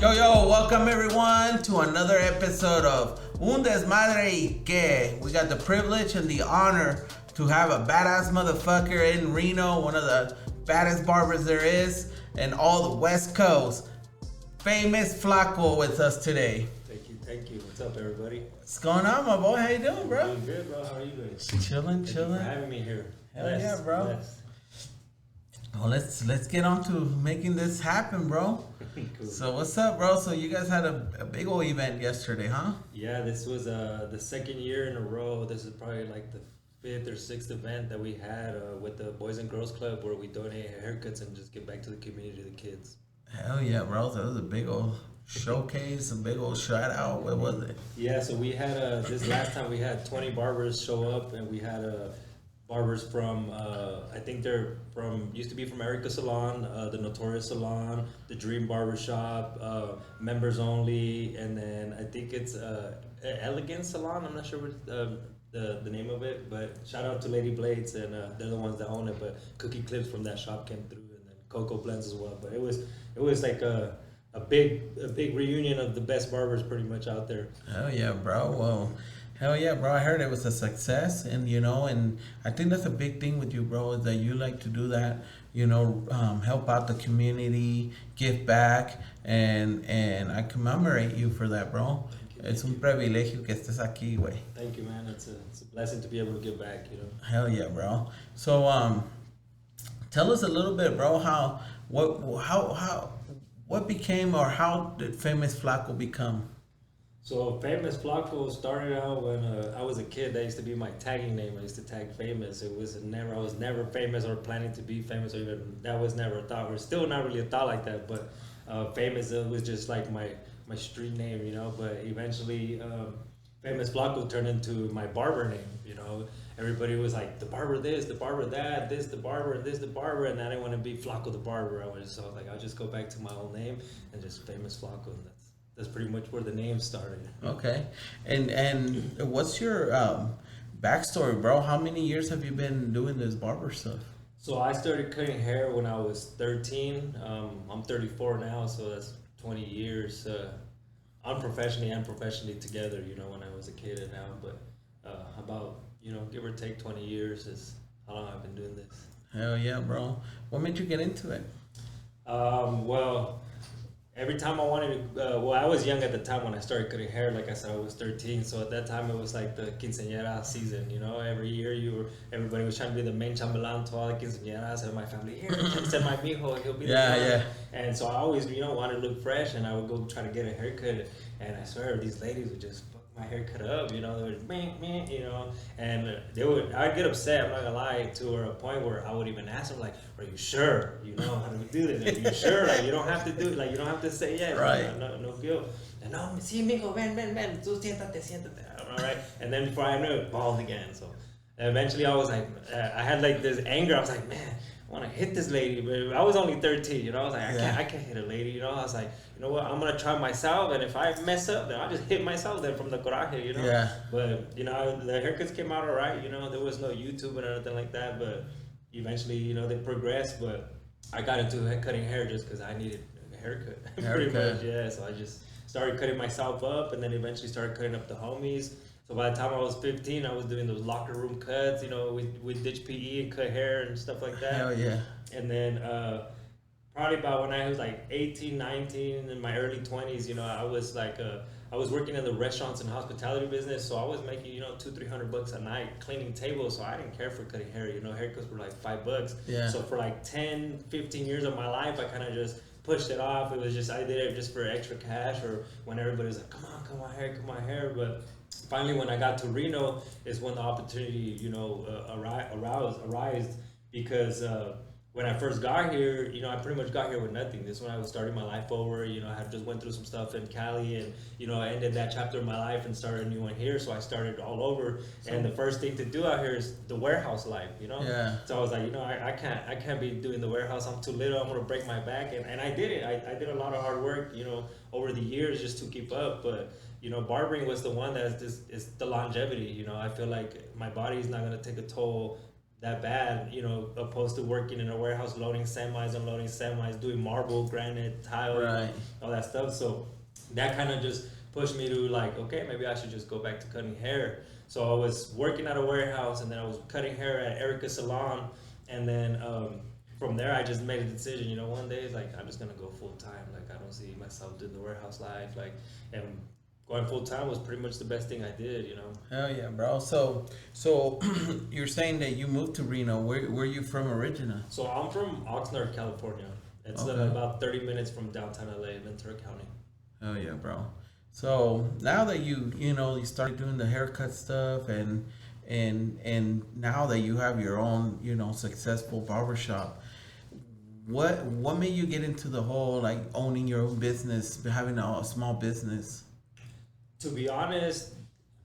Yo, welcome everyone to another episode of Un Desmadre y Que. We got the privilege and the honor to have a badass motherfucker in Reno, one of the baddest barbers there is, and all the West Coast. Famous Flako with us today. Thank you. What's up, everybody? What's going on, my boy? How you doing, bro? Doing good, bro. How are you doing? Chilling. Thank you for having me here. Hell yeah, bro. Well, let's get on to making this happen, bro. Cool. So what's up, bro? So you guys had a big old event yesterday, huh? Yeah, this was the second year in a row. This is probably like the fifth or sixth event that we had with the Boys and Girls Club, where we donate haircuts and just give back to the community, the kids. Hell yeah, bro. That was a big old showcase, a big old shout out. What was it? Yeah, so we had this last time we had 20 barbers show up, and we had barbers from I think they're from used to be from Erica Salon, the Notorious Salon, the Dream Barbershop, members only, and then I think it's Elegant Salon. I'm not sure what the name of it, but shout out to Lady Blades, and they're the ones that own it. But Cookie Clips from that shop came through, and then Cocoa Blends as well. But it was like a big reunion of the best barbers pretty much out there. Hell yeah, bro. Well, hell yeah, bro. I heard it was a success, and and I think that's a big thing with you, bro, is that you like to do that, help out the community, give back, and I commemorate you for that, bro. Es un privilegio que estés aquí, güey. Thank you, man. It's a blessing to be able to give back, Hell yeah, bro. So, tell us a little bit, bro, what became, or how did Famous Flako become? So Famous Flako started out when I was a kid. That used to be my tagging name. I used to tag Famous. I was never famous or planning to be famous, or even that was never a thought. We're still not really a thought like that, but Famous was just like my street name, But eventually, Famous Flako turned into my barber name. Everybody was like, the barber this, the barber that, this the barber, and this the barber, and I didn't want to be Flako the barber. I was like, I'll just go back to my old name and just Famous Flako, and that's pretty much where the name started. Okay, and what's your backstory, bro? How many years have you been doing this barber stuff? So I started cutting hair when I was 13. I'm 34 now, so that's 20 years, unprofessionally and professionally together. When I was a kid and now, but about give or take 20 years is how long I've been doing this. Hell yeah, bro. What made you get into it? Well, every time I wanted to, I was young at the time when I started cutting hair. Like I said, I was 13, so at that time it was like the quinceañera season. Every year everybody was trying to be the main chambelán to all the quinceañeras, and my family, here, send my mijo, he'll be the one. Yeah. And so I always, wanted to look fresh, and I would go try to get a haircut, and I swear these ladies would just fuck my haircut up, they would, and I'd get upset, I'm not gonna lie, to a point where I would even ask them, like, are you sure, how do we do this? Are you sure, like, you don't have to do it, like, you don't have to say yes, right? No guilt. And no, sí, mijo, ven, tú siéntate, all right? And then before I knew it, bald again. So eventually I was like, I had like this anger, I was like, man, I want to hit this lady, but I was only 13, I was like, I can't hit a lady, I was like, you know what, I'm going to try myself, and if I mess up, then I'll just hit myself then from the coraje, Yeah. But, the haircuts came out all right, there was no YouTube or anything like that, but eventually, they progressed, but I got into cutting hair just because I needed a haircut, pretty much, yeah, so I just started cutting myself up, and then eventually started cutting up the homies. So by the time I was 15, I was doing those locker room cuts, we'd ditch PE and cut hair and stuff like that. Hell yeah. And then probably about when I was like 18, 19, in my early 20s, I was like, I was working in the restaurants and hospitality business, so I was making, $200-300 a night cleaning tables, so I didn't care for cutting hair, haircuts were like $5. Yeah. So for like 10, 15 years of my life, I kind of just pushed it off. It was just, I did it just for extra cash, or when everybody was like, come on hair, but finally, when I got to Reno, is when the opportunity, arose because when I first got here, I pretty much got here with nothing. This is when I was starting my life over. I had just went through some stuff in Cali, and I ended that chapter of my life and started a new one here. So I started all over, and the first thing to do out here is the warehouse life. Yeah. So I was like, I can't be doing the warehouse. I'm too little. I'm gonna break my back, and I did it. I did a lot of hard work, over the years just to keep up, but. Barbering was the one that is the longevity. I feel like my body is not going to take a toll that bad, you know, opposed to working in a warehouse, loading semis, unloading semis, doing marble, granite, tile, you know, Right. all that stuff. So that kind of just pushed me to like, okay, maybe I should just go back to cutting hair. So I was working at a warehouse, and then I was cutting hair at Erica's salon, and then from there I just made a decision. You know, one day it's like I'm just gonna go full time. Like I don't see myself doing the warehouse life. Like, and going full time was pretty much the best thing I did. You know. Hell yeah, bro. So you're saying that you moved to Reno. Where you from originally? So I'm from Oxnard, California. It's Okay. about 30 minutes from downtown LA, Ventura County. Hell yeah, bro. So now that you started doing the haircut stuff and now that you have your own successful barbershop, what made you get into the whole like owning your own business, having a small business? To be honest,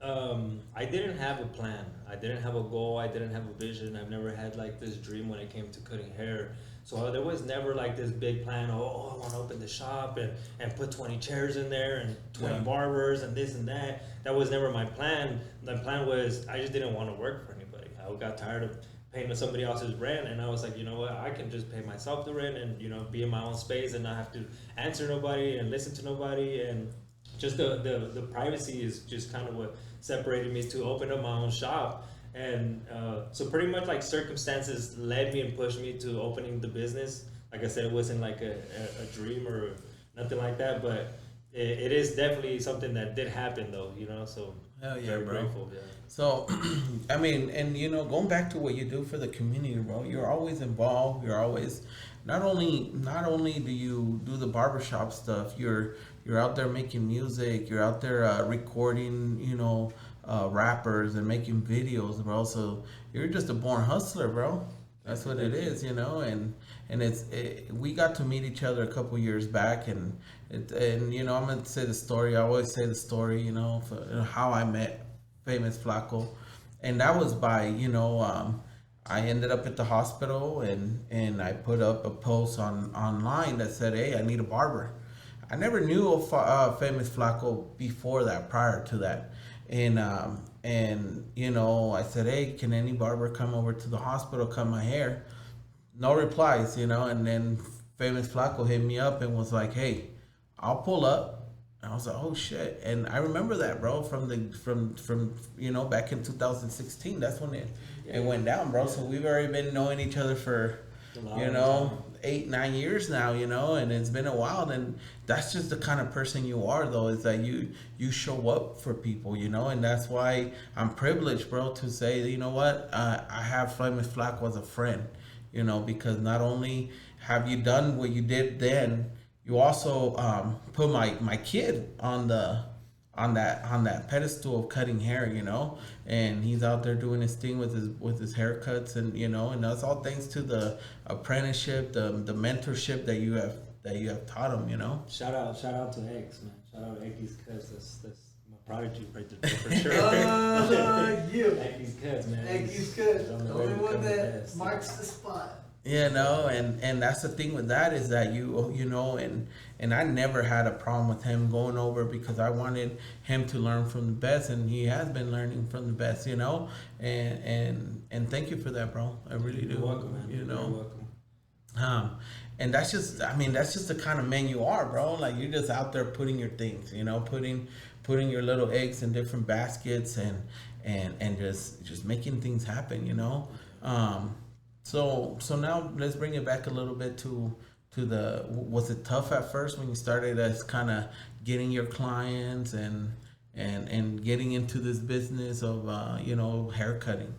I didn't have a plan. I didn't have a goal. I didn't have a vision. I've never had like this dream when it came to cutting hair. So there was never like this big plan. Oh, I want to open the shop and put 20 chairs in there and 20 Yeah. barbers and this and that. That was never my plan. My plan was I just didn't want to work for anybody. I got tired of paying somebody else's rent, and I was like, you know what, I can just pay myself the rent and be in my own space and not have to answer nobody and listen to nobody, and just the privacy is just kind of what separated me to open up my own shop. And so pretty much like circumstances led me and pushed me to opening the business. Like I said, it wasn't like a dream or nothing like that, but it is definitely something that did happen though, so Hell yeah, very bro. grateful. Yeah. So, I mean, and going back to what you do for the community, bro, you're always involved. You're always not only do you do the barbershop stuff, you're out there making music. You're out there recording, rappers and making videos, bro. So you're just a born hustler, bro. That's what it is, and we got to meet each other a couple years back, and I'm gonna say the story. I always say the story, for how I met famous Flako, and that was by I ended up at the hospital, and I put up a post online that said, "Hey, I need a barber." I never knew of famous Flako before that, prior to that, and I said, "Hey, can any barber come over to the hospital cut my hair?" No replies, and then famous Flako hit me up and was like, "Hey, I'll pull up." And I was like, "Oh shit!" And I remember that, bro, from back in 2016. That's when it went down, bro. So we've already been knowing each other for A long time. 8-9 years now, and it's been a while. And that's just the kind of person you are, though, is that you show up for people, and that's why I'm privileged, bro, to say, you know what, I have famous Flako as a friend, because not only have you done what you did then, you also put my kid on that pedestal of cutting hair, and he's out there doing his thing with his haircuts, and that's all thanks to the apprenticeship, the mentorship that you have taught him, Shout out to X, man. Shout out to X's Cuts. That's my prodigy right there for sure. You. X's Cuts, man. He's good. He's on The way only to one become the that best. marks the spot. and that's the thing with that is that and I never had a problem with him going over because I wanted him to learn from the best, and he has been learning from the best, and thank you for that, bro. I really do. You're welcome, man. You're welcome. And that's just the kind of man you are, bro. Like you're just out there putting your things, putting your little eggs in different baskets and just making things happen, So now let's bring it back a little bit to was it tough at first when you started as kind of getting your clients and getting into this business of hair cutting?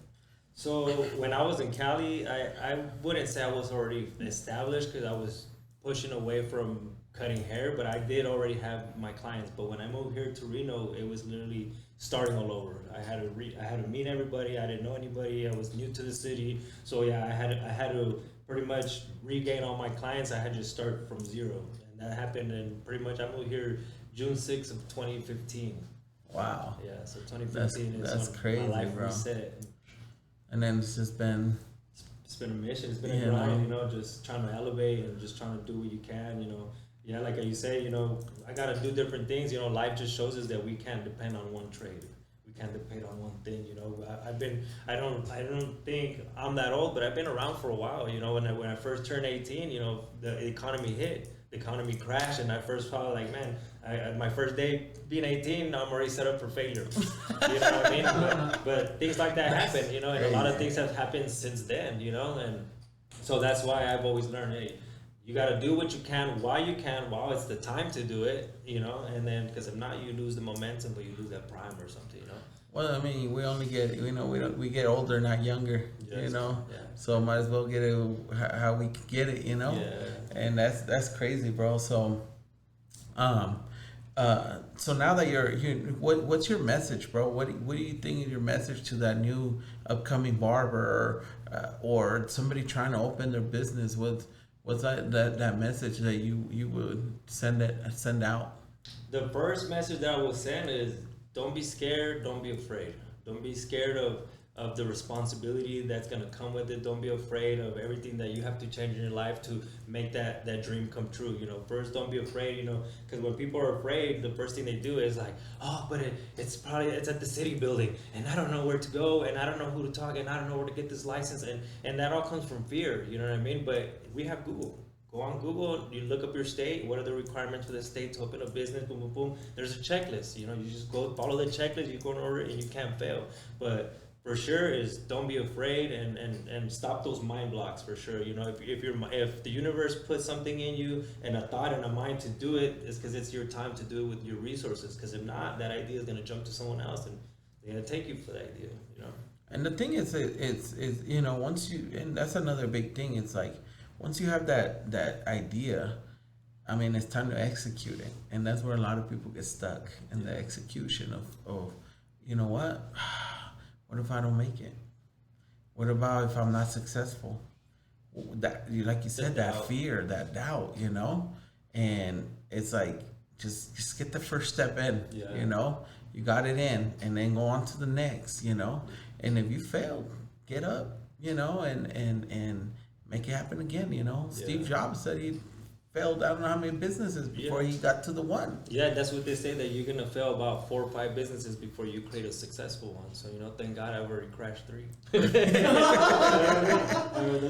So when I was in Cali, I wouldn't say I was already established because I was pushing away from cutting hair, but I did already have my clients. But when I moved here to Reno, it was literally starting all over. I had to meet everybody. I didn't know anybody. I was new to the city, so yeah, I had to pretty much regain all my clients. I had to start from zero, and that happened. And pretty much I moved here June 6th of 2015. Wow. Yeah, so 2015 that's is when crazy, my life bro. reset. And then it's just been It's been a mission. It's been a grind, just trying to elevate and just trying to do what you can, Yeah, like you say, I got to do different things. Life just shows us that we can't depend on one trade. We can't depend on one thing. You know, I don't think I'm that old, but I've been around for a while. You know, when I first turned 18, you know, the economy hit. The economy crashed, and I first felt like, man, my first day being 18, I'm already set up for failure. You know what I mean? But things like that happen, you know, and a lot of things have happened since then, you know, and so that's why I've always learned, hey, you got to do what you can while it's the time to do it, you know, and then because if not, you lose the momentum, but you lose that prime or something, you know. Well, I mean, we only get, you know, we get older, not younger, Yes. you know. Yeah. So might as well get it how we can get it, you know. Yeah. And that's crazy, bro. So, so now that what's your message, bro? What do you think is your message to that new upcoming barber or somebody trying to open their business? What's that message that you would send out? The first message that I will send is don't be scared, don't be afraid. Don't be scared of the responsibility that's gonna come with it. Don't be afraid of everything that you have to change in your life to make that dream come true. You know, first don't be afraid, you know, because when people are afraid, the first thing they do is like, oh, but it's at the city building and I don't know where to go and I don't know who to talk and I don't know where to get this license and that all comes from fear, you know what I mean? But we have Google. Go on Google, you look up your state, what are the requirements for the state to open a business, boom, boom, boom. There's a checklist, you know, you just go follow the checklist, you go in order and you can't fail. But for sure is don't be afraid and stop those mind blocks for sure. You know, if the universe puts something in you and a thought and a mind to do it, it's because it's your time to do it with your resources. Because if not, that idea is going to jump to someone else and they're going to take you for that idea, you know. And the thing is, it's you know, once you, and that's another big thing. It's like once you have that idea, I mean, it's time to execute it, and that's where a lot of people get stuck in the execution of you know what. What if I don't make it? What about if I'm not successful? That, like you said, that fear, that doubt, you know? And it's like, just get the first step in, you know? You got it in, and then go on to the next, you know? And if you failed, get up, you know, and make it happen again, you know? Steve Jobs said he failed I don't know how many businesses before he got to the one. Yeah, that's what they say, that you're gonna fail about 4 or 5 businesses before you create a successful one. So, you know, thank God I've already crashed 3. Those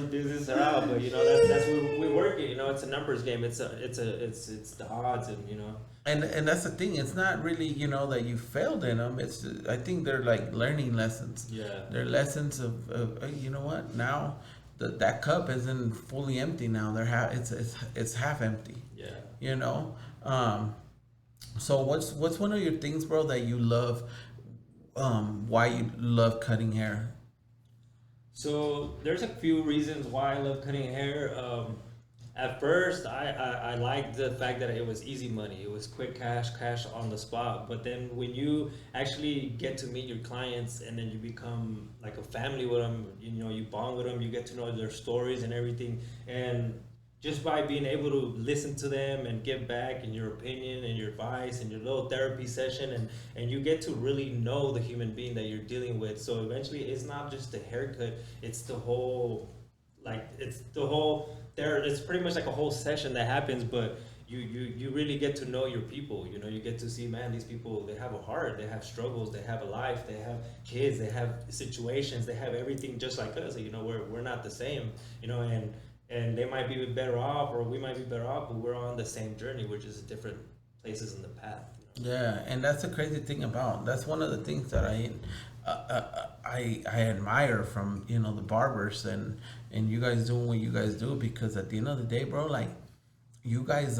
businesses are out, but you know that's what we work it. You know, it's a numbers game. It's the odds, and you know. And that's the thing. It's not really, you know, that you failed in them. It's, I think they're like learning lessons. Yeah. They're lessons of you know what, now that cup isn't fully empty now. It's half empty. Yeah. You know. So what's one of your things, bro, that you love? Why you love cutting hair? So there's a few reasons why I love cutting hair. At first, I liked the fact that it was easy money. It was quick cash on the spot. But then when you actually get to meet your clients and then you become like a family with them, you know, you bond with them, you get to know their stories and everything. And just by being able to listen to them and give back in your opinion and your advice and your little therapy session, and you get to really know the human being that you're dealing with. So eventually it's not just the haircut, it's the whole, it's pretty much like a whole session that happens, but you really get to know your people. You know, you get to see, man, these people, they have a heart, they have struggles, they have a life, they have kids, they have situations, they have everything just like us. You know, we're not the same, you know, and they might be better off or we might be better off, but we're on the same journey, which is different places in the path. You know? Yeah, and that's the crazy thing about, that's one of the things that I admire from, you know, the barbers and you guys doing what you guys do, because at the end of the day, bro, like you guys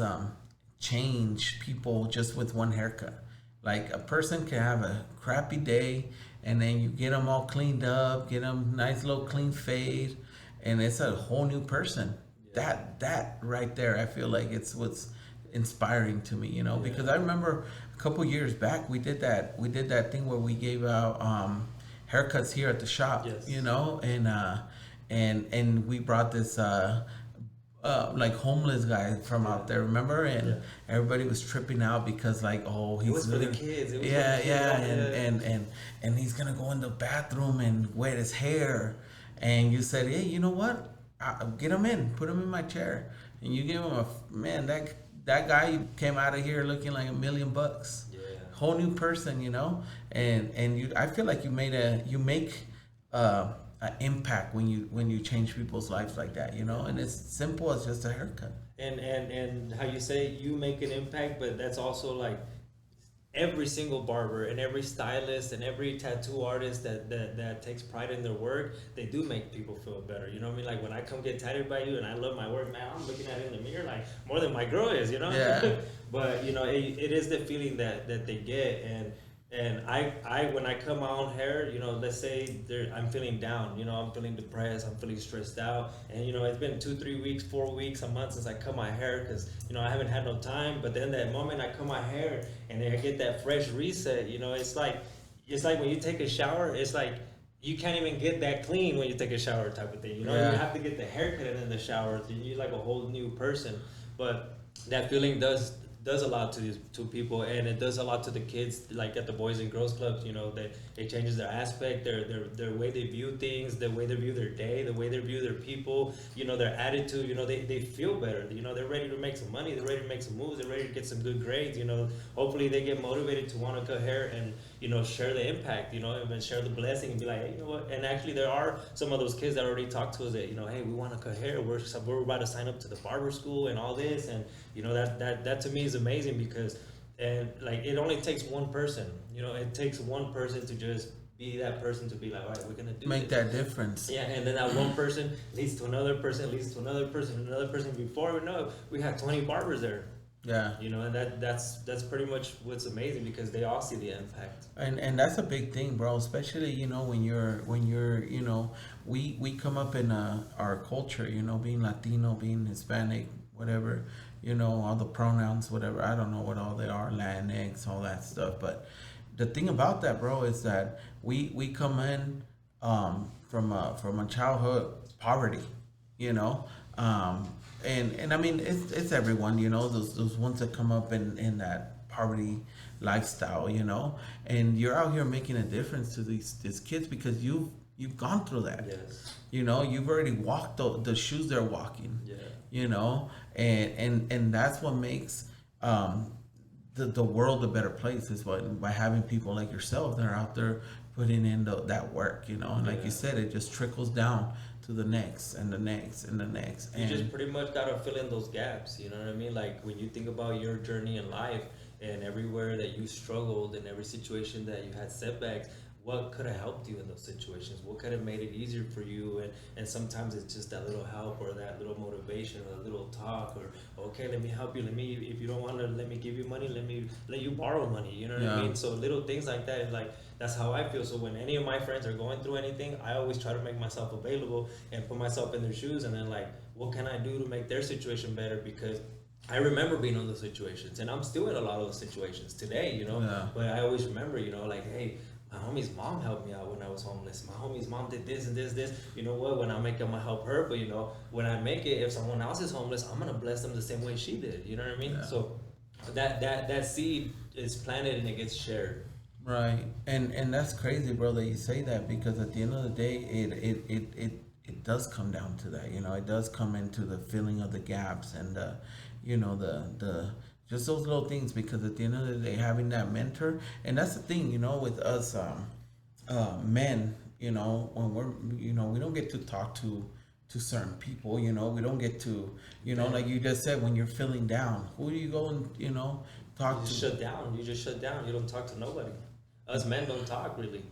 change people just with one haircut. Like a person can have a crappy day and then you get them all cleaned up, get them nice little clean fade, and it's a whole new person. Yeah. That right there, I feel like it's what's inspiring to me, you know, because I remember a couple years back we did that thing where we gave out haircuts here at the shop, you know, and we brought this like homeless guy from out there, remember? And everybody was tripping out because like, oh, he's for the kids. It was and he's gonna go in the bathroom and wet his hair. And you said, hey, you know what? Get him in, put him in my chair, and you gave him that guy came out of here looking like $1 million. Yeah. whole new person, you know. And you, I feel like you make an impact when you change people's lives like that, you know. And it's simple as just a haircut. And how you say you make an impact, but that's also like every single barber and every stylist and every tattoo artist that takes pride in their work, they do make people feel better. You know what I mean? Like when I come get tattooed by you and I love my work, man, I'm looking at it in the mirror like more than my girl is, you know? Yeah. But you know, it is the feeling that they get. And I when I cut my own hair, you know, let's say I'm feeling down, you know, I'm feeling depressed, I'm feeling stressed out, and you know, it's been 2-3 weeks, 4 weeks, a month since I cut my hair because you know I haven't had no time. But then that moment I cut my hair and I get that fresh reset, you know, it's like when you take a shower, it's like you can't even get that clean when you take a shower type of thing. You know, Yeah. you have to get the haircut and then the shower. You're like a whole new person. But that feeling does a lot to people, and it does a lot to the kids, like at the Boys and Girls Clubs. You know, that it changes their aspect, their way they view things, the way they view their day, the way they view their people, you know, their attitude. You know, they feel better, you know, they're ready to make some money, they're ready to make some moves, they're ready to get some good grades, you know. Hopefully they get motivated to want to cut hair and, you know, share the impact, you know, and share the blessing and be like, hey, you know what. And actually there are some of those kids that already talked to us that, you know, hey, we want to cut hair, we're about to sign up to the barber school and all this. And you know, that to me is amazing, because and like it only takes one person, you know, it takes one person to just be that person, to be like, all right, we're gonna do Make this. that difference. Yeah, and then that one person leads to another person, leads to another person, another person. Before we know it, we have 20 barbers there. Yeah. You know, and that's pretty much what's amazing, because they all see the impact. And that's a big thing, bro. Especially, you know, when you're you know, we come up in our culture, you know, being Latino, being Hispanic, whatever, you know, all the pronouns, whatever. I don't know what all they are, Latinx, all that stuff. But the thing about that, bro, is that we come in from a childhood poverty, you know. And I mean, it's everyone, you know, those ones that come up in that poverty lifestyle, you know, and you're out here making a difference to these kids because you've gone through that. Yes. You know, you've already walked the shoes they're walking. Yeah. You know, and that's what makes the world a better place, is by having people like yourself that are out there putting in that work, you know. And like you said, it just trickles down to the next and the next and the next. You And just pretty much gotta fill in those gaps, you know what I mean? Like when you think about your journey in life and everywhere that you struggled and every situation that you had setbacks, what could have helped you in those situations? What could have made it easier for you? And sometimes it's just that little help or that little motivation or a little talk, or okay, let me help you. If you don't want to let me give you money, let you borrow money. You know what I mean? So little things like that, and like that's how I feel. So when any of my friends are going through anything, I always try to make myself available and put myself in their shoes, and then like, what can I do to make their situation better? Because I remember being in those situations, and I'm still in a lot of those situations today, you know. Yeah. But I always remember, you know, like, hey, my homie's mom helped me out when I was homeless. My homie's mom did this and this. You know what? When I make it, I'm gonna help her. But you know, when I make it, if someone else is homeless, I'm gonna bless them the same way she did. You know what I mean? Yeah. So that seed is planted and it gets shared. right, and that's crazy, bro, that you say that, because at the end of the day, it does come down to that. You know, it does come into the filling of the gaps and you know, the just those little things, because at the end of the day, having that mentor. And that's the thing, you know, with us men, you know, when we're, you know, we don't get to talk to certain people, you know, we don't get to, you know, like you just said, when you're feeling down, who do you go and, you know, talk You to? just shut down. You just shut down. You don't talk to nobody. Us men don't talk really.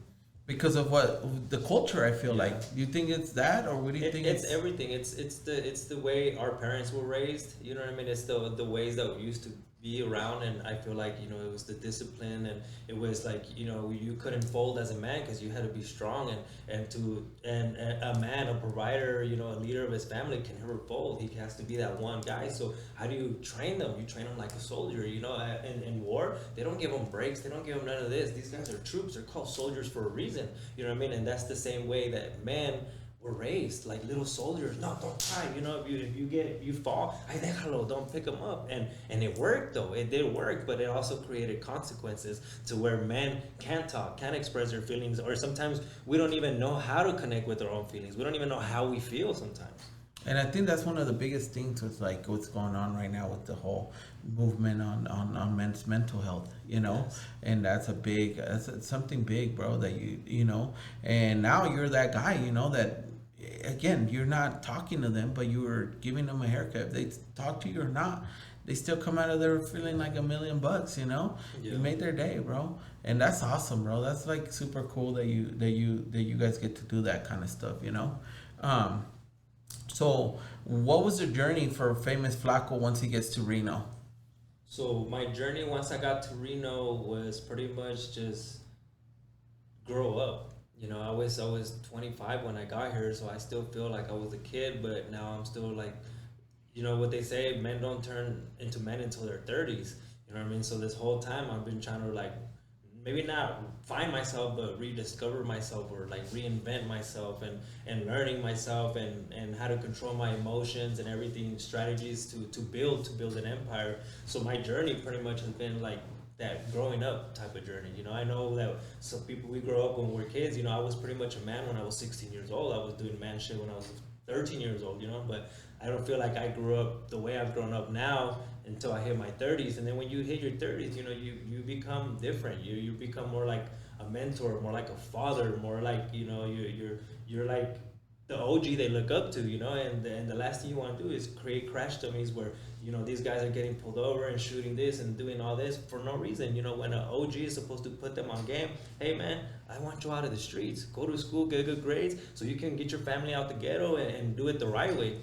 Because of what the culture, I feel like. Do you think it's that, or what do you think It's everything. It's the way our parents were raised. You know what I mean? It's the ways that we used to be around, and I feel like, you know, it was the discipline, and it was like, you know, you couldn't fold as a man because you had to be strong, and a man, a provider, you know, a leader of his family can never fold. He has to be that one guy. So how do you train them? You train them like a soldier. You know, in war, they don't give them breaks. They don't give them none of this. These guys are troops. They're called soldiers for a reason. You know what I mean? And that's the same way that men were raised, like little soldiers. No, don't cry. You know, if you fall, ay, déjalo, don't pick them up. And it worked though. It did work, but it also created consequences to where men can't talk, can't express their feelings, or sometimes we don't even know how to connect with our own feelings. We don't even know how we feel sometimes. And I think that's one of the biggest things with like what's going on right now with the whole movement on men's mental health, you know. Yes. And that's something big, bro, that you know. And now you're that guy, you know, that again, you're not talking to them, but you were giving them a haircut. If they talk to you or not, they still come out of there feeling like $1,000,000, you know. Yeah. You made their day, bro. And that's awesome, bro. That's like super cool that you guys get to do that kind of stuff, you know. So, what was the journey for famous Flako once he gets to Reno? So my journey once I got to Reno was pretty much just grow up. You know, I was 25 when I got here, so I still feel like I was a kid, but now I'm still like, you know what they say, men don't turn into men until their 30s. You know what I mean? So this whole time I've been trying to like maybe not find myself but rediscover myself or like reinvent myself and learning myself and how to control my emotions and everything, strategies to build an empire. So my journey pretty much has been like that growing up type of journey. You know, I know that some people, we grow up when we're kids. You know, I was pretty much a man when I was 16 years old. I was doing man shit when I was 13 years old, you know, but I don't feel like I grew up the way I've grown up now until I hit my 30s. And then when you hit your 30s, you know, you become different. You become more like a mentor, more like a father, more like, you know, you're like the OG they look up to, you know, and the last thing you want to do is create crash dummies where, you know, these guys are getting pulled over and shooting this and doing all this for no reason. You know, when an OG is supposed to put them on game, hey man, I want you out of the streets, go to school, get good grades so you can get your family out the ghetto and do it the right way.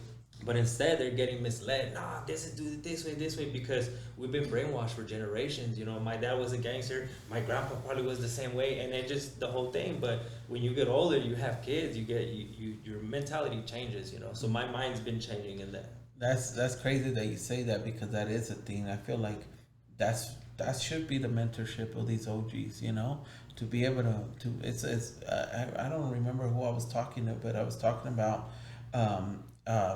But instead, they're getting misled. Nah, this is do it this way, because we've been brainwashed for generations. You know, my dad was a gangster. My grandpa probably was the same way, and it just the whole thing. But when you get older, you have kids. Your mentality changes. You know, so my mind's been changing in that. That's crazy that you say that because that is a thing. I feel like that should be the mentorship of these OGs. You know, to be able to it's I don't remember who I was talking to, but I was talking about.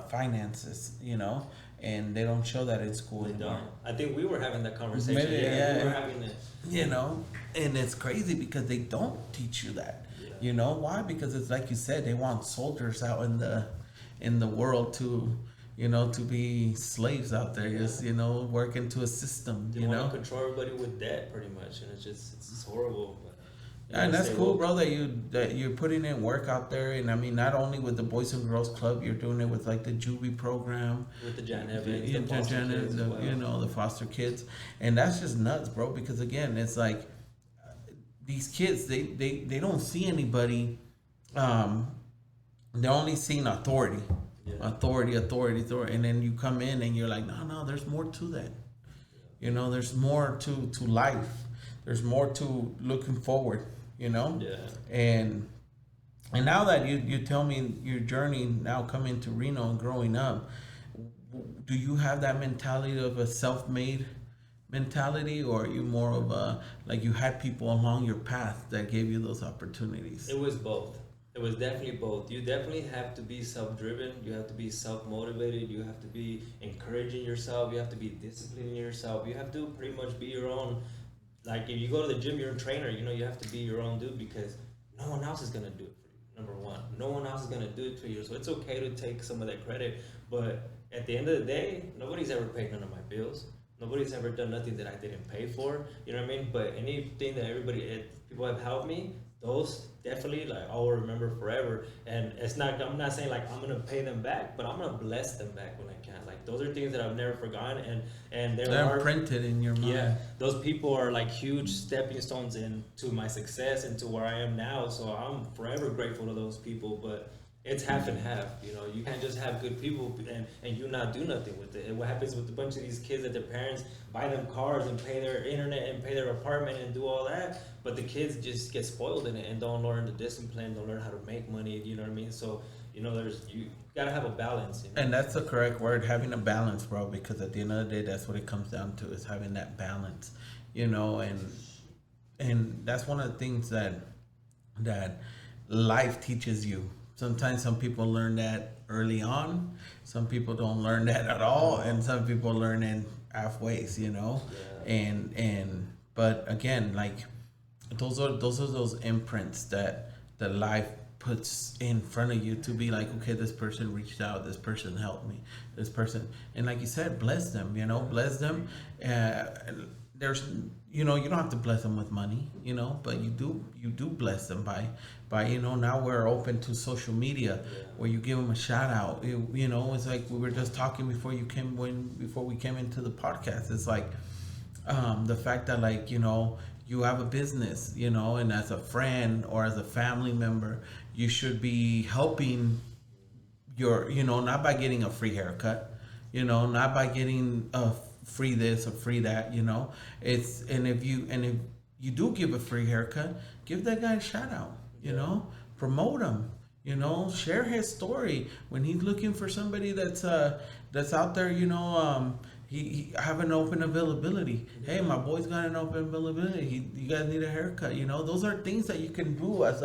Finances, you know, and they don't show that in school They anymore. don't. I think we were having that conversation. Maybe, yeah. We were having it. You know, and it's crazy because they don't teach you that. Yeah. You know why? Because it's like you said, they want soldiers out in the world to, you know, to be slaves out there, just, you know, working to a system. They You want know, to control everybody with debt, pretty much, and it's horrible. But, you and know, that's stay cool, woke. bro. That you're putting in work out there, and I mean, not only with the Boys and Girls Club, you're doing it with like the Juvie program, With the Jan Evans, yeah, the foster Janet, kids as well. you know, the foster kids, and that's just nuts, bro. Because again, it's like these kids, they don't see anybody. They're only seeing authority, Yeah. authority, and then you come in and you're like, no, there's more to that. You know, there's more to life. There's more to looking forward. You know, Yeah. and now that you tell me your journey now coming to Reno and growing up, do you have that mentality of a self-made mentality, or are you more of a like you had people along your path that gave you those opportunities? It was both. It was definitely both. You definitely have to be self-driven. You have to be self-motivated. You have to be encouraging yourself. You have to be disciplining yourself. You have to pretty much be your own. Like if you go to the gym, you're a trainer. You know, you have to be your own dude because no one else is gonna do it for you. Number one, no one else is gonna do it for you. So it's okay to take some of that credit, but at the end of the day, nobody's ever paid none of my bills. Nobody's ever done nothing that I didn't pay for. You know what I mean? But anything that people have helped me, those definitely like I'll remember forever. And it's not. I'm not saying like I'm gonna pay them back, but I'm gonna bless them back when I can. Like those are things that I've never forgotten, and They're imprinted in your mind. yeah, those people are like huge stepping stones into my success and to where I am now. So I'm forever grateful to those people. But it's half and half. You know, you can't just have good people and you not do nothing with it. And what happens with a bunch of these kids that their parents buy them cars and pay their internet and pay their apartment and do all that, but the kids just get spoiled in it and don't learn the discipline, don't learn how to make money. You know what I mean? So you know, you gotta have a balance. You know? And that's the correct word, having a balance, bro, because at the end of the day, that's what it comes down to, is having that balance, you know, and that's one of the things that life teaches you. Sometimes some people learn that early on, some people don't learn that at all, and some people learn in halfways, you know. Yeah. But again, like those are those imprints that the life puts in front of you to be like, okay, this person reached out, this person helped me, this person, and like you said, bless them, bless them. There's, you don't have to bless them with money, but you do bless them by now we're open to social media where you give them a shout out. It's like we were just talking before we came into the podcast. It's like the fact that, like, you have a business, and as a friend or as a family member, you should be helping your, not by getting a free haircut, not by getting a free this or free that, and if you do give a free haircut, give that guy a shout out, promote him, share his story when he's looking for somebody that's out there, he have an open availability. Hey, my boy's got an open availability. You guys need a haircut. Those are things that you can do as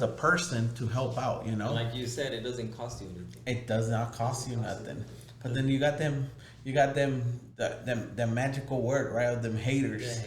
a person to help out. Like you said, it doesn't cost you anything. It does not cost you nothing. But then you got them magical word, right? Of them haters.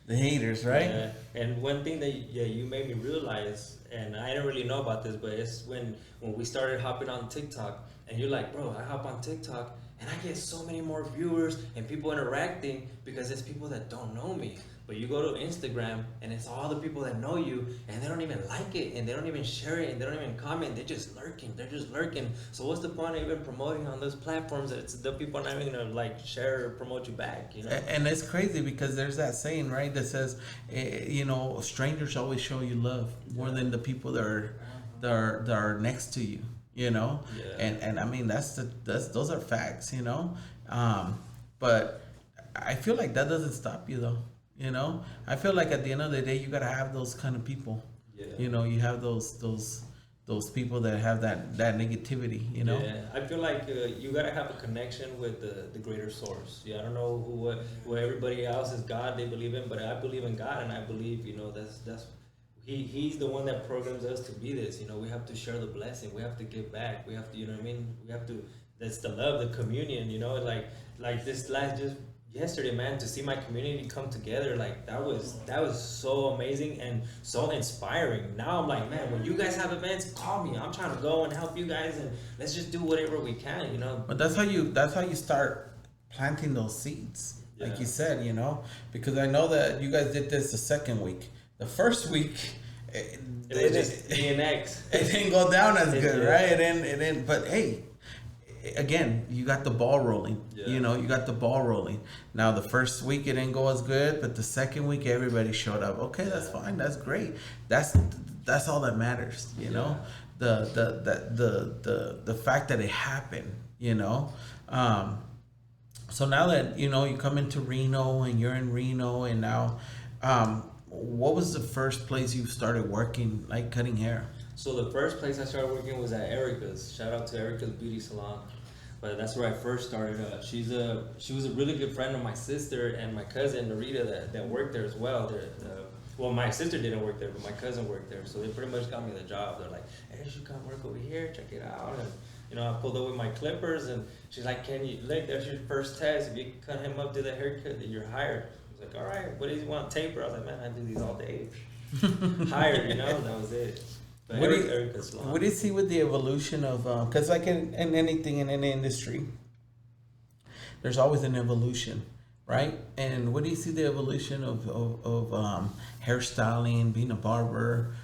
The haters, right? Yeah. And one thing that you made me realize, and I didn't really know about this, but it's when we started hopping on TikTok, and you're like, bro, I hop on TikTok and I get so many more viewers and people interacting because it's people that don't know me. But you go to Instagram and it's all the people that know you, and they don't even like it, and they don't even share it, and they don't even comment. They're just lurking. So what's the point of even promoting on those platforms that the people are not even gonna like share or promote you back? And it's crazy because there's that saying, right, that says, strangers always show you love more than the people that are next to you. And I mean those are facts, but I feel like that doesn't stop you though. I feel like at the end of the day you gotta have those kind of people. You have those people that have that negativity. Yeah, I feel like you gotta have a connection with the greater source. I don't know who everybody else is God they believe in, but I believe in God, and I believe that's He's the one that programs us to be this. We have to share the blessing. We have to give back. We have to, we have to. That's the love, the communion. Like this just yesterday, man. To see my community come together, like that was so amazing and so inspiring. Now I'm like, man, when you guys have events, call me. I'm trying to go and help you guys, and let's just do whatever we can. But that's how you start planting those seeds, like you said. Because I know that you guys did this the second week. The first week, it was just DNX. It didn't go down as good, right? It didn't. But hey, again, you got the ball rolling. You got the ball rolling. Now the first week it didn't go as good, but the second week everybody showed up. Okay, that's fine. That's great. That's all that matters. The fact that it happened. So now that you come into Reno and you're in Reno, and now. What was the first place you started working, like cutting hair? So the first place I started working was at Erica's. Shout out to Erica's Beauty Salon. But that's where I first started. She was a really good friend of my sister and my cousin Narita that worked there as well. Well, my sister didn't work there, but my cousin worked there. So they pretty much got me the job. They're like, hey, you should come work over here, check it out. And I pulled up with my clippers, and she's like, there's your first test. If you cut him up to the haircut, then you're hired. I was like, all right, what does he want, taper? I was like, man, I do these all day. Hired, that was it. But what do you see with the evolution of, because like in anything in any industry, there's always an evolution, right? And what do you see the evolution of hairstyling, being a barber?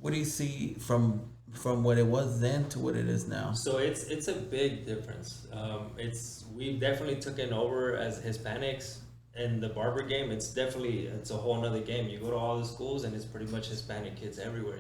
What do you see from what it was then to what it is now? So it's a big difference. We definitely took it over as Hispanics. In the barber game, it's a whole nother game. You go to all the schools and it's pretty much Hispanic kids everywhere,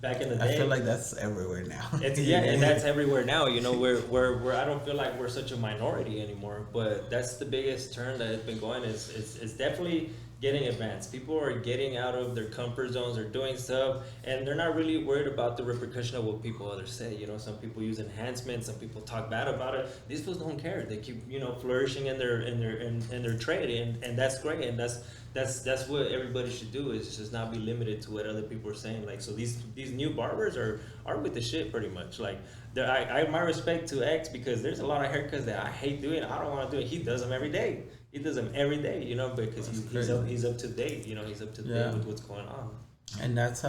Back in the day, I feel like that's everywhere now. And that's everywhere now, Where I don't feel like we're such a minority anymore. But that's the biggest turn that it's been going. It's definitely getting advanced. People are getting out of their comfort zones. They're doing stuff, and they're not really worried about the repercussion of what people others say. Some people use enhancements. Some people talk bad about it. These people don't care. They keep flourishing in their trade, and that's great. And that's what everybody should do, is just not be limited to what other people are saying. Like, so these new barbers are with the shit pretty much. Like, I my respect to X, because there's a lot of haircuts that I hate doing. I don't want to do it. He does them every day. He does them every day, because he's up to date. He's up to date with what's going on. And that's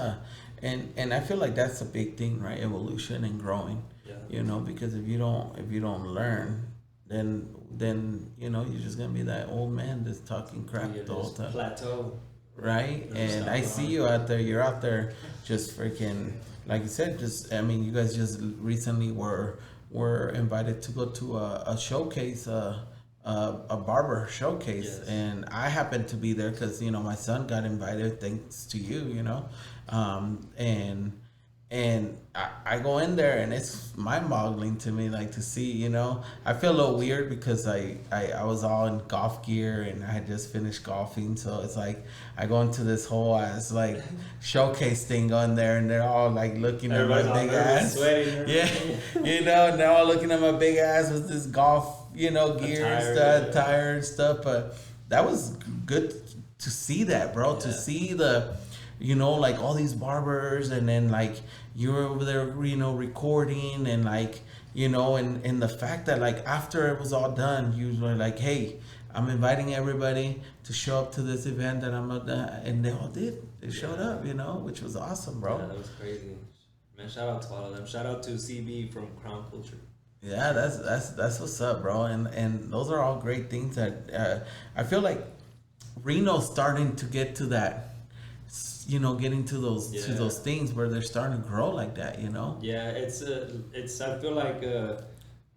and I feel like that's a big thing, right? Evolution and growing. Yeah. You know, because if you don't learn, then you know you're just gonna be that old man that's talking crap You the whole just time, plateau. right? Never And stop I see growing. you out there. You're out there, just freaking like you said. Just I mean, you guys just recently were invited to go to a showcase, a barber showcase, Yes. and I happened to be there because you know my son got invited thanks to you, you know, and I go in there and it's mind-boggling to me, like to see, you know, I feel a little weird because I was all in golf gear and I had just finished golfing, so it's like I go into this whole ass like showcase thing on there and they're all like looking at my Everybody's all big nervous, ass, sweating. And yeah, everything. you know, and they're all looking at my big ass with this golf, you know, gear and Attire, stuff, yeah. attire and stuff, but that was good to see that, bro, to Yeah. see the, you know, like all these barbers and then like you're over there, you know, recording and like, you know, and the fact that like after it was all done, you were like, hey, I'm inviting everybody to show up to this event that I'm at, and they all did. They showed Yeah. up, you know, which was awesome, bro. Yeah, that was crazy. Man, shout out to all of them. Shout out to CB from Crown Culture. Yeah, that's what's up, bro. And those are all great things that I feel like Reno's starting to get to that, you know, getting to Yeah. those things where they're starting to grow like that, you know. Yeah, it's. I feel like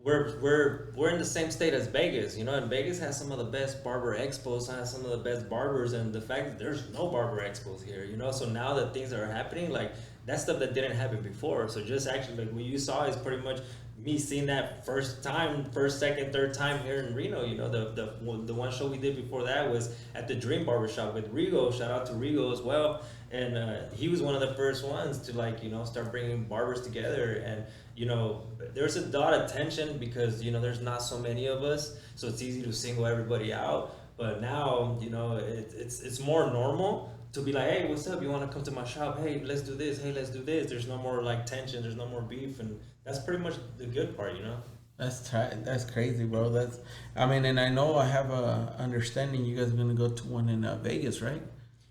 we're in the same state as Vegas, you know, and Vegas has some of the best barber expos, has some of the best barbers, and the fact that there's no barber expos here, you know, so now that things are happening, like that stuff that didn't happen before, so just actually like what you saw is pretty much me seeing that first time, first, second, third time here in Reno, you know, the one show we did before that was at the Dream Barbershop with Rigo, shout out to Rigo as well, and he was one of the first ones to like, you know, start bringing barbers together, and you know, there's a lot of tension because you know there's not so many of us, so it's easy to single everybody out. But now, you know, it's more normal to be like, hey, what's up? You want to come to my shop? Hey, let's do this. Hey, let's do this. There's no more like tension. There's no more beef, and that's pretty much the good part, you know. That's crazy, bro. That's I mean, and I know I have a understanding you guys are gonna go to one in Vegas, right?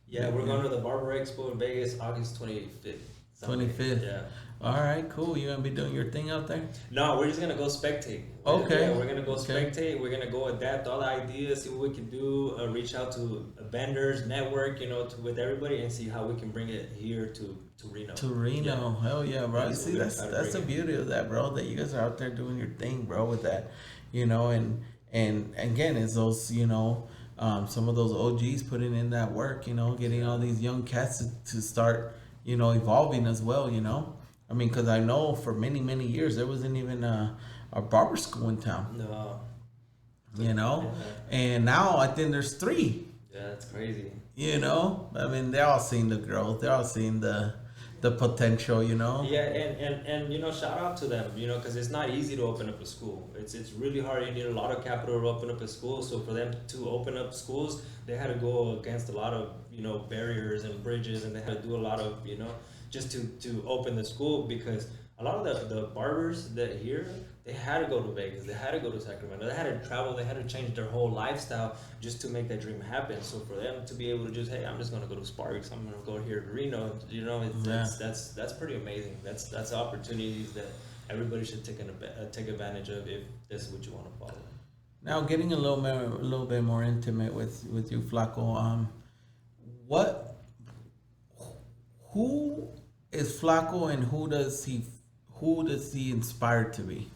Yeah, we're going to the Barber Expo in Vegas, August 25th. 25th. Yeah. All right, cool. You gonna be doing your thing out there? No, we're just gonna go spectate. Okay. Yeah, we're gonna go Okay. spectate. We're gonna go adapt all the ideas, see what we can do, reach out to vendors, network, you know, with everybody, and see how we can bring it here to Reno. To Reno, hell yeah, bro. Yeah, See, we're that's gonna the bring it. beauty of that, bro. That you guys are out there doing your thing, bro, with that, you know, and again, it's those, you know, some of those OGs putting in that work, you know, getting all these young cats to start, you know, evolving as well, you know. I mean, because I know for many years there wasn't even a barber school in town, No. you know, Yeah. and now I think there's three. Yeah, that's crazy. You know, I mean, they're all seeing the growth. They're all seeing the potential. You know. Yeah, and you know, shout out to them, you know, because it's not easy to open up a school. It's really hard. You need a lot of capital to open up a school. So for them to open up schools, they had to go against a lot of, you know, barriers and bridges, and they had to do a lot of, you know, just to open the school, because a lot of the barbers that here, they had to go to Vegas, they had to go to Sacramento, they had to travel, they had to change their whole lifestyle just to make that dream happen. So for them to be able to just, hey, I'm just gonna go to Sparks, I'm gonna go here to Reno, you know, that's pretty amazing. That's opportunities that everybody should take advantage of if this is what you want to follow. Now, getting a little bit more intimate with you, Flako. What? Who is Flako, and who does he inspire to be?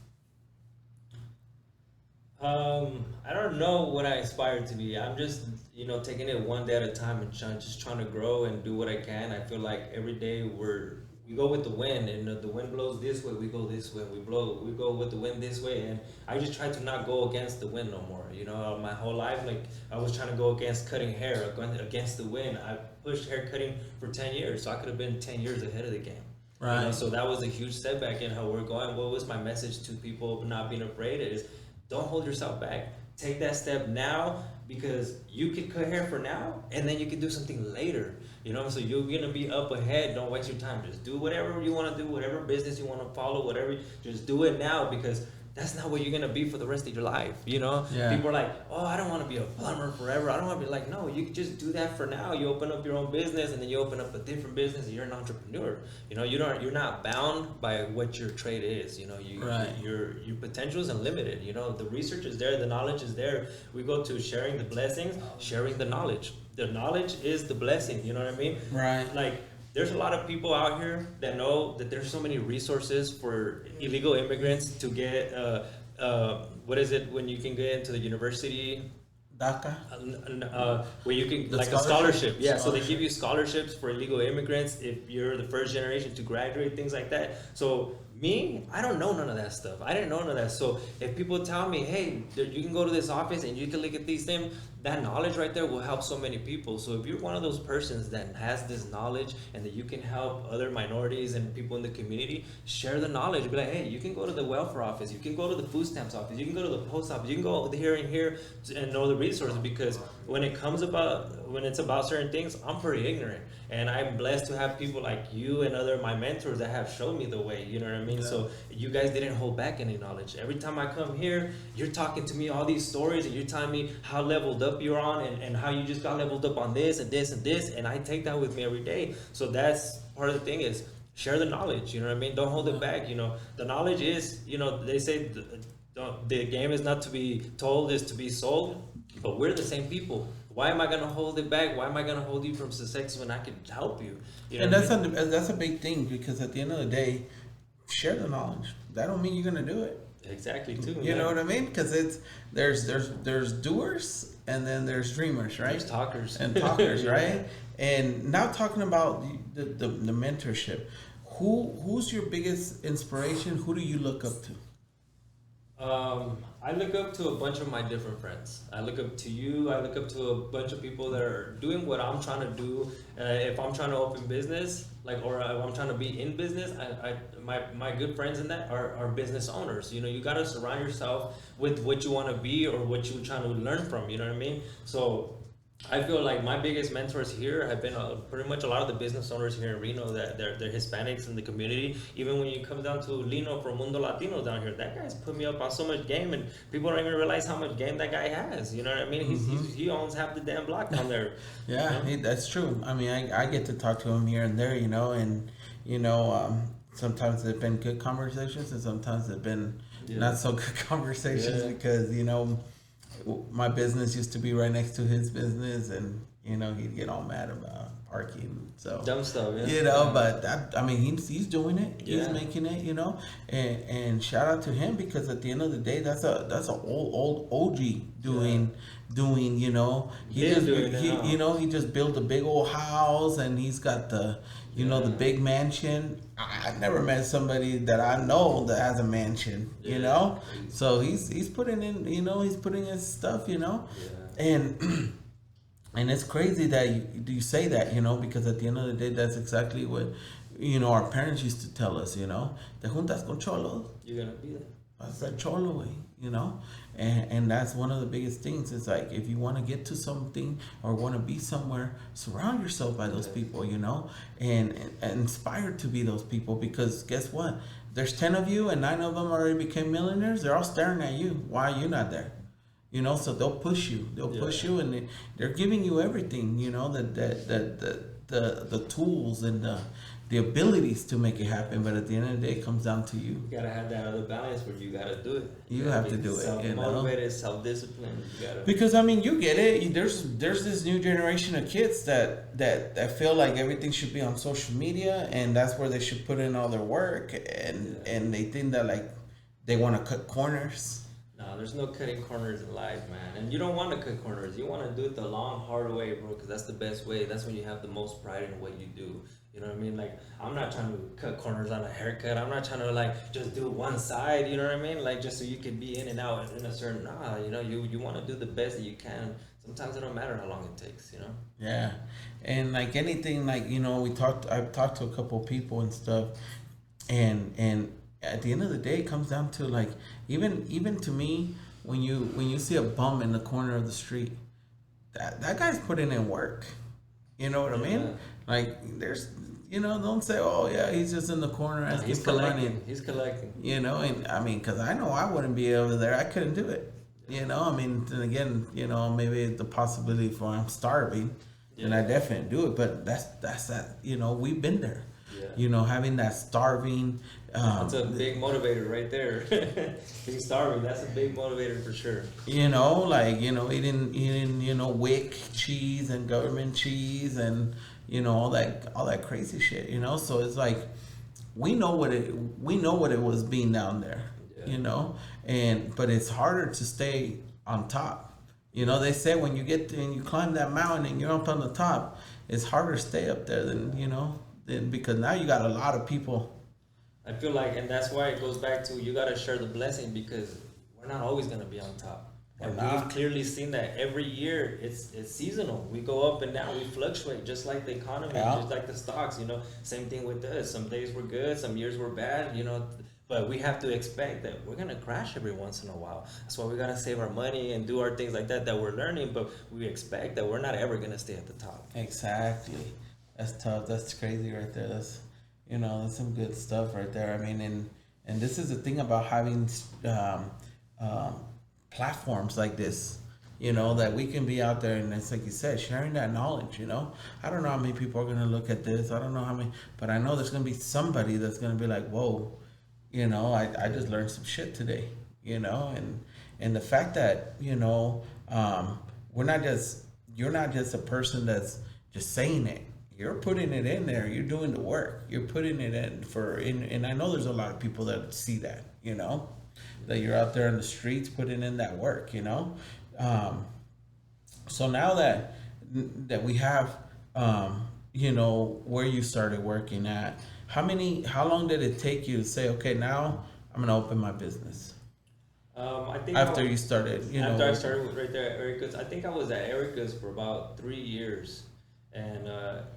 I don't know what I aspire to be. I'm just, you know, taking it one day at a time and just trying to grow and do what I can. I feel like every day we go with the wind, and the wind blows this way, we go this way. We go with the wind this way, and I just try to not go against the wind no more. You know, my whole life, like I was trying to go against cutting hair, going against the wind. I pushed hair cutting for 10 years, so I could have been 10 years ahead of the game. Right. You know, so that was a huge setback in how we're going. What was my message to people not being afraid is, don't hold yourself back. Take that step now, because you can cut hair for now, and then you can do something later. You know, so you're gonna be up ahead. Don't waste your time. Just do whatever you want to do, whatever business you want to follow, whatever. Just do it now, because that's not what you're gonna be for the rest of your life. You know, Yeah. people are like, oh, I don't want to be a plumber forever. I don't want to be like, no, you can just do that for now. You open up your own business, and then you open up a different business, and you're an entrepreneur. You know, you're not bound by what your trade is. You know, Right. your potential is unlimited. You know, the research is there, the knowledge is there. We go to sharing the blessings, sharing the knowledge. The knowledge is the blessing. You know what I mean? Right. Like, there's a lot of people out here that know that there's so many resources for illegal immigrants to get what is it when you can get into the university, DACA. where you can The like scholarship? a scholarship. Yeah, so they Scholarship. give you scholarships for illegal immigrants if you're the first generation to graduate, things like that. So me, I don't know none of that stuff. I didn't know none of that. So if people tell me, hey, you can go to this office and you can look at these things, that knowledge right there will help so many people. So if you're one of those persons that has this knowledge and that you can help other minorities and people in the community, share the knowledge. Be like, hey, you can go to the welfare office, you can go to the food stamps office, you can go to the post office, you can go here and here and know the resources. Because when it's about certain things, I'm pretty ignorant, and I'm blessed to have people like you and other my mentors that have shown me the way. You know what I mean? Yeah. So you guys didn't hold back any knowledge. Every time I come here, you're talking to me all these stories, and you're telling me how leveled up you're on, and how you just got leveled up on this and this and this, and I take that with me every day. So that's part of the thing, is share the knowledge. You know what I mean? Don't hold it back. You know, the knowledge is, you know, they say the game is not to be told, is to be sold. But we're the same people. Why am I gonna hold it back? Why am I gonna hold you from success when I can help you? You know And what I mean? that's a big thing, because at the end of the day, share the knowledge. That don't mean you're gonna do it. Exactly too. You know what I mean? Because there's doers, and then there's dreamers, right? There's talkers and talkers, right? And now talking about the mentorship, who's your biggest inspiration? Who do you look up to? I look up to a bunch of my different friends. I look up to you. I look up to a bunch of people that are doing what I'm trying to do. If I'm trying to open business, or if I'm trying to be in business, my good friends in that are business owners. You know, you got to surround yourself with what you want to be or what you're trying to learn from. You know what I mean? So I feel like my biggest mentors here have been pretty much a lot of the business owners here in Reno, that they're Hispanics in the community. Even when you come down to Lino from Mundo Latino down here, that guy's put me up on so much game, and people don't even realize how much game that guy has. You know what I mean? He owns half the damn block down there. Yeah, You know? that's true. I mean, I get to talk to him here and there, and sometimes they've been good conversations, and sometimes they've been not so good conversations, because my business used to be right next to his business, and he'd get all mad about parking, so Dumb stuff, yeah. But he's doing it, he's Yeah. making it, and shout out to him, because at the end of the day, that's a old OG doing he He's just doing it now. he just built a big old house, and he's got the the big mansion. I've never met somebody that I know that has a mansion, so he's putting in, he's putting his stuff, and and it's crazy that you say that, because at the end of the day, that's exactly what our parents used to tell us, te juntas con cholos, You're gonna be there. that's that cholo way, and that's one of the biggest things. It's like, if you want to get to something or want to be somewhere, surround yourself by those people, and inspired to be those people, because guess what? There's 10 of you and 9 of them already became millionaires. They're all staring at you. Why are you not there? So they'll push you. They'll push you, and they're giving you everything. The tools and the abilities to make it happen. But at the end of the day, it comes down to you. You gotta have that other balance where you gotta do it. You gotta have be to do it, Self-motivated, self-disciplined. You gotta. Because you get it. There's this new generation of kids that feel like everything should be on social media, and that's where they should put in all their work, and they think that they want to cut corners. No, there's no cutting corners in life, man. And you don't want to cut corners. You want to do it the long, hard way, bro, because that's the best way. That's when you have the most pride in what you do. You know what I mean? I'm not trying to cut corners on a haircut. I'm not trying to, just do one side, you know what I mean? Just so you can be in and out in a certain, you want to do the best that you can. Sometimes it don't matter how long it takes, Yeah. And anything, I've talked to a couple of people and stuff, and at the end of the day, it comes down to even to me, when you see a bum in the corner of the street, that guy's putting in work. You know what I mean? Yeah. Like there's, don't say, oh yeah, he's just in the corner asking He's for money. collecting. He's collecting. And I mean, because I know I wouldn't be over there. I couldn't do it. I mean, then again, maybe the possibility for I'm starving, and I definitely do it. But that's that. We've been there. Yeah. Having that starving. That's a big motivator right there. Being starving, that's a big motivator for sure. Eating WIC cheese and government cheese and all that crazy shit. So it's like we know what it was being down there. But it's harder to stay on top. They say when you climb that mountain and you're up on the top, it's harder to stay up there than because now you got a lot of people. I feel like, and that's why it goes back to you got to share the blessing because we're not always going to be on top. And we've clearly seen that every year it's seasonal. We go up and down, we fluctuate just like the economy, just like the stocks, same thing with us. Some days we're good, some years we're bad, but we have to expect that we're going to crash every once in a while. That's why we got to save our money and do our things like that we're learning, but we expect that we're not ever going to stay at the top. Exactly. That's tough. That's crazy right there. That's some good stuff right there. I mean, and this is the thing about having platforms like this, that we can be out there and it's like you said, sharing that knowledge. I don't know how many people are going to look at this. I don't know how many, but I know there's going to be somebody that's going to be like, whoa, I just learned some shit today, and the fact that, you're not just a person that's just saying it. You're putting it in there. You're doing the work. You're putting it in and I know there's a lot of people that see that, that you're out there in the streets putting in that work, So now that we have, where you started working at, how long did it take you to say, okay, now I'm going to open my business? I think after you started, after I started right there at Erica's, I think I was at Erica's for about 3 years. And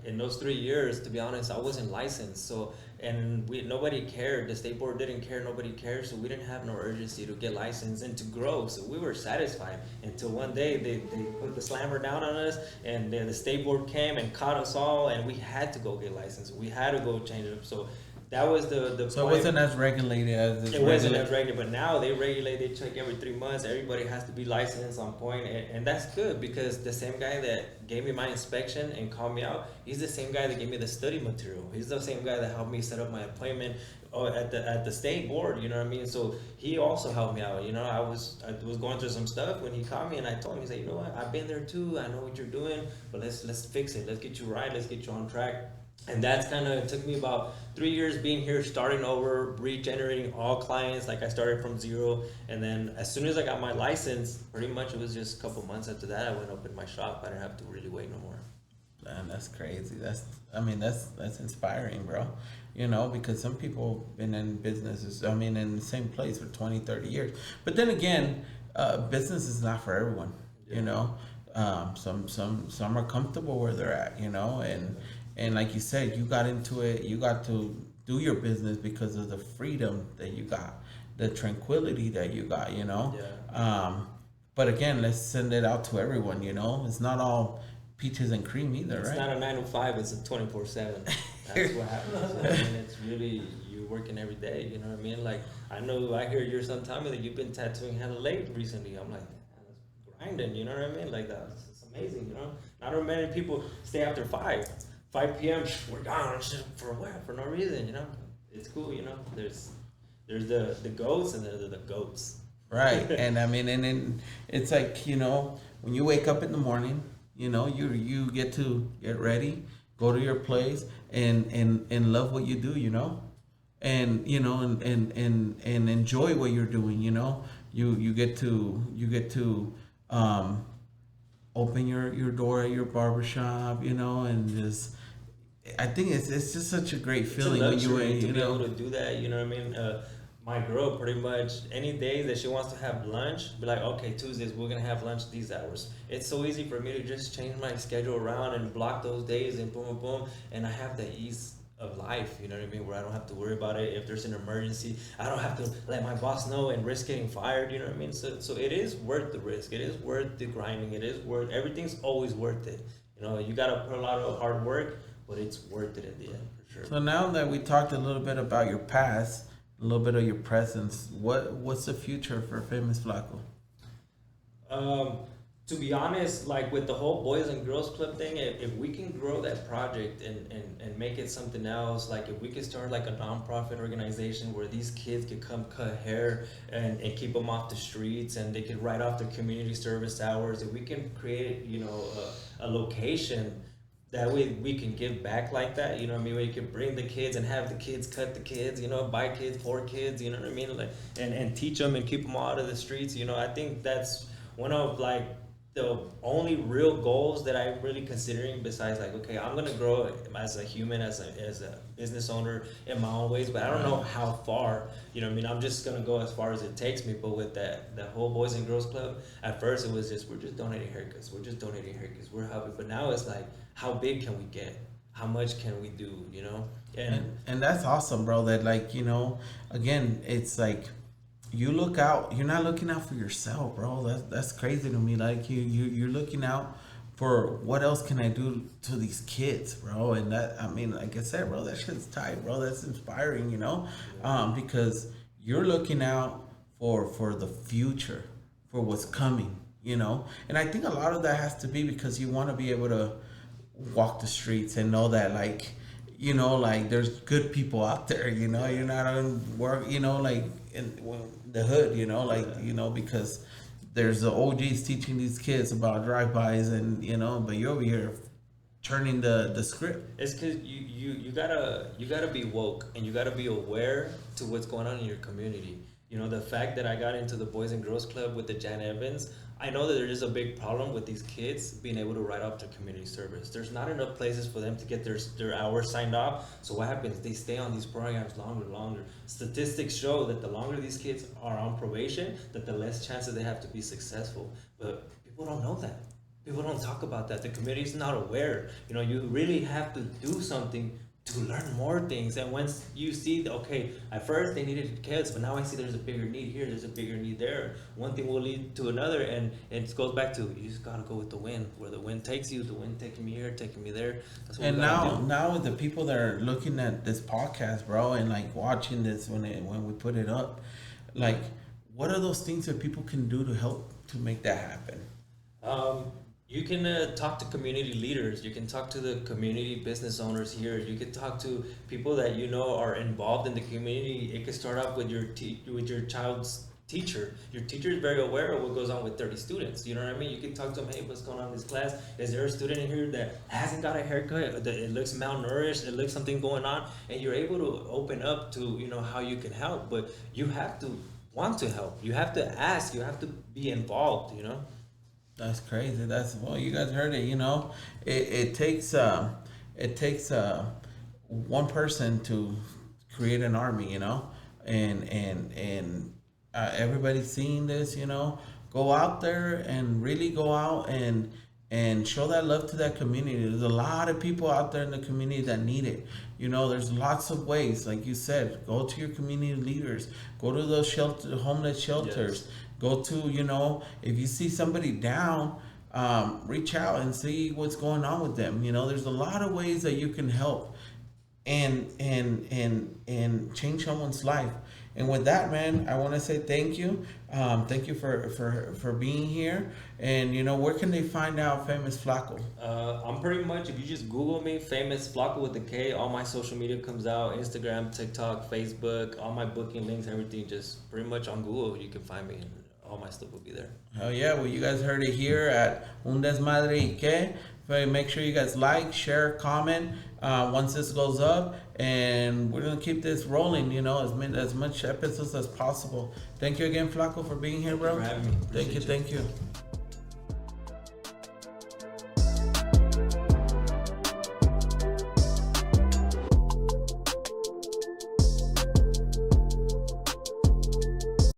in those 3 years, to be honest, I wasn't licensed. So, and nobody cared. The state board didn't care. Nobody cared. So we didn't have no urgency to get licensed and to grow. So we were satisfied until one day they put the slammer down on us, and then the state board came and caught us all, and we had to go get licensed. We had to go change it up. So that was the so it wasn't as regulated as it wasn't as regulated, but now they regulate. They check every 3 months. Everybody has to be licensed on point, and that's good because the same guy that gave me my inspection and called me out, he's the same guy that gave me the study material. He's the same guy that helped me set up my appointment at the state board. You know what I mean? So he also helped me out. I was going through some stuff when he called me, and I told him, he said, you know what, I've been there too. I know what you're doing, but let's fix it. Let's get you right. Let's get you on track. And that's it took me about 3 years being here, starting over, regenerating all clients. Like I started from zero. And then as soon as I got my license, pretty much it was just a couple months after that, I went and opened my shop. I didn't have to really wait no more. Man, that's crazy. That's inspiring, bro. Because some people been in businesses, in the same place for 20, 30 years. But then again, business is not for everyone, some are comfortable where they're at, and like you said, you got into it, you got to do your business because of the freedom that you got, the tranquility that you got, but again, let's send it out to everyone, it's not all peaches and cream either, it's right? It's not a 9 to 5, it's a 24/7. That's what happens. It's really, you're working every day, you know what I mean? Like, I hear your son tell me that you've been tattooing hella late recently. I'm like, man, that's grinding, you know what I mean? Like, it's amazing, Not many people stay after 5 p.m. We're gone for what? For no reason, It's cool, There's the goats and there's the goats. Right, and and it's like when you wake up in the morning, you get to get ready, go to your place, and love what you do, and and enjoy what you're doing, you get to open your door at your barbershop, and just. I think it's just such a great feeling when you be able to do that. You know what I mean? My girl, pretty much any day that she wants to have lunch, be like, okay, Tuesdays we're gonna have lunch these hours. It's so easy for me to just change my schedule around and block those days and boom, boom, boom, and I have the ease of life. You know what I mean? Where I don't have to worry about it. If there's an emergency, I don't have to let my boss know and risk getting fired. You know what I mean? So it is worth the risk. It is worth the grinding. It is worth. Everything's always worth it. You gotta put a lot of hard work, but it's worth it in the end for sure. So now that we talked a little bit about your past, a little bit of your presence, what's the future for Famous Flako? To be honest, like with the whole Boys and Girls Club thing, if we can grow that project and make it something else, like if we could start like a nonprofit organization where these kids could come cut hair and keep them off the streets, and they could write off their community service hours, if we can create, a location that way we can give back like that, you know what I mean? Where you can bring the kids and have the kids cut the kids, buy kids for kids, you know what I mean? Like, and teach them and keep them out of the streets, I think that's one of like the only real goals that I'm really considering, besides like, okay, I'm gonna grow as a human, as a business owner in my own ways, but I don't know how far, I'm just gonna go as far as it takes me. But with that whole Boys and Girls Club, at first it was just, we're just donating haircuts, we're helping, but now it's like, how big can we get? How much can we do, And that's awesome, bro, that like, again, it's like, you look out, you're not looking out for yourself, bro. That's crazy to me. Like you're looking out for what else can I do to these kids, bro. And that, I mean, like I said, bro, that shit's tight, bro. That's inspiring, because you're looking out for the future, for what's coming, and I think a lot of that has to be because you want to be able to walk the streets and know that like, like there's good people out there, you're not on work, like in the hood, because there's the OGs teaching these kids about drive-bys and, but you're over here turning the script. It's because you gotta be woke, and you gotta be aware to what's going on in your community. The fact that I got into the Boys and Girls Club with the Jan Evans, I know that there is a big problem with these kids being able to write off their community service. There's not enough places for them to get their hours signed off. So what happens? They stay on these programs longer. Statistics show that the longer these kids are on probation, that the less chances they have to be successful. But people don't know that. People don't talk about that. The community's not aware. You really have to do something to learn more things. And once you see, okay, at first they needed kids, but now I see there's a bigger need here, there's a bigger need there. One thing will lead to another, and it goes back to, you just gotta go with the wind. Where the wind takes you, the wind taking me here, taking me there. That's what and now with the people that are looking at this podcast, bro, and like watching this when we put it up, like, what are those things that people can do to help to make that happen? You can talk to community leaders. You can talk to the community business owners here. You can talk to people that are involved in the community. It could start off with your child's teacher. Your teacher is very aware of what goes on with 30 students. You know what I mean? You can talk to them, hey, what's going on in this class? Is there a student in here that hasn't got a haircut, that it looks malnourished, it looks something going on? And you're able to open up to, how you can help. But you have to want to help. You have to ask. You have to be involved, That's crazy. Well, you guys heard it. It takes one person to create an army. And everybody's seeing this. Go out there and really go out and show that love to that community. There's a lot of people out there in the community that need it. There's lots of ways, like you said. Go to your community leaders. Go to those homeless shelters. Yes. Go to, if you see somebody down, reach out and see what's going on with them. There's a lot of ways that you can help and change someone's life. And with that, man, I want to say thank you. Thank you for being here. And, where can they find out Famous Flako? I'm pretty much, if you just Google me, Famous Flako with a K, all my social media comes out, Instagram, TikTok, Facebook, all my booking links, everything, just pretty much on Google, you can find me. All my stuff will be there. Hell yeah. Well, you guys heard it here at Un Desmadre y Que. Make sure you guys like, share, comment once this goes up. And we're going to keep this rolling, as much episodes as possible. Thank you again, Flako, for being here, bro. Thanks for having me. Thank you.